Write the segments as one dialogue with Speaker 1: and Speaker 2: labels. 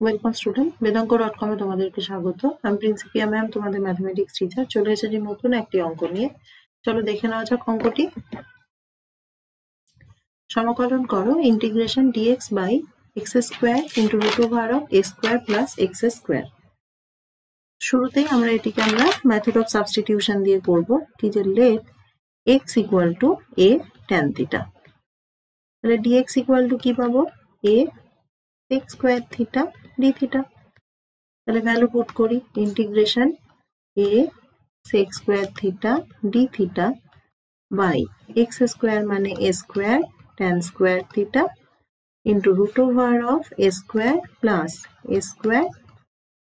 Speaker 1: Welcome student, বেদাঙ্ক.com এ তোমাদেরকে স্বাগত। আমি প্রিন্সিপিয়া ম্যাম, তোমাদের ম্যাথমেটিক্স টিচার। চলে এসেছি নতুন একটি অঙ্ক নিয়ে। চলো দেখে নেওয়া যাক অঙ্কটি। সমাকলন করো integration dx by x square into root over of a square plus x square. শুরুতেই আমরা মেথড অফ সাবস্টিটিউশন দিয়ে করব কি, যে let x equal to a tan theta. তাহলে dx ইকুয়াল টু কি পাবো, a sec square theta d theta. তাহলে ভ্যালু পুট করি, integration a sec square theta d theta by x square মানে a square tan square theta into root over of a square plus a square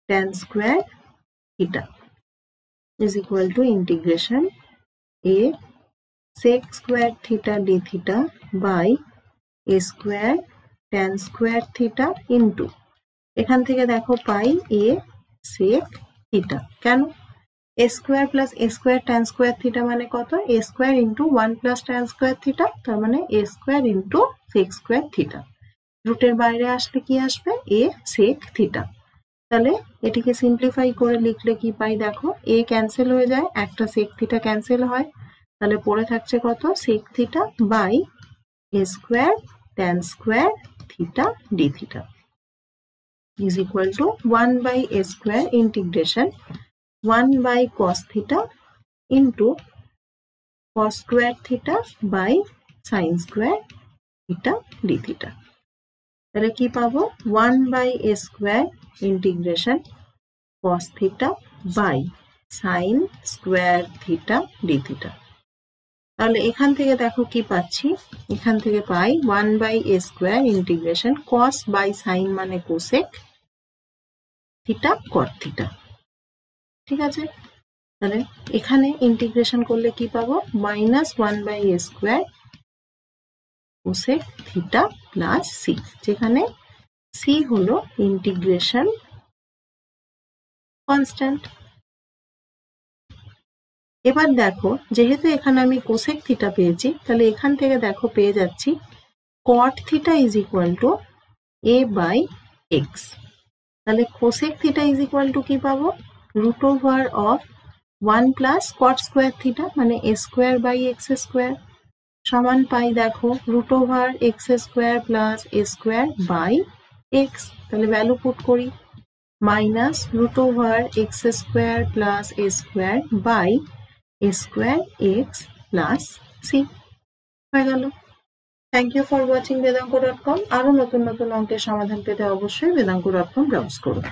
Speaker 1: tan square theta is equal to integration a sec square theta d theta by a square tan square theta into, এখান থেকে দেখো পাই a sec theta. কেন? a square plus a square tan square theta মানে কত, a square into 1 plus tan square theta, তার মানে a square into sec square theta. রুটের বাইরে আসলে কি আসবে, a sec থিটা। তাহলে এটিকে সিম্পলিফাই করে লিখলে কি পাই দেখো, a ক্যান্সেল হয়ে যায়, একটা sec থিটা ক্যান্সেল হয়, তাহলে পড়ে থাকছে কত, sec theta by a square tan square theta d theta is equal to 1 by a square integration 1 by cos theta into cos square theta by sin square theta d theta। তাহলে কি পাবো, 1 by a square integration cos theta by sin square theta d theta। তাহলে এখান থেকে দেখো কি পাচ্ছি, এখান থেকে পাই 1 by a square integration cos by sin মানে cosec থিটা cot থিটা। ঠিক আছে, তাহলে এখানে ইন্টিগ্রেশন করলে কি পাবো, minus 1 by a square cosec theta plus C, যেখানে সি হলো ইন্টিগ্রেশন কনস্ট্যান্ট। এবার দেখো, যেহেতু এখানে আমি কোসেক থিটা পেয়েছি, তাহলে এখান থেকে দেখো পেয়ে যাচ্ছি cot theta is equal to a by x. তাহলে cosec theta is equal to কি পাবো, root over of 1 plus cot square theta মানে a square by x square সমান পাই দেখো root over x square plus a square by x. তাহলে value put করি, minus root over x square plus a square by a square x plus c হয়ে গেল। Thank you for watching বেদাঙ্ক.com। আরো নতুন নতুন অঙ্কের সমাধান পেতে অবশ্যই বেদাঙ্ক.com ব্রাউজ করুন।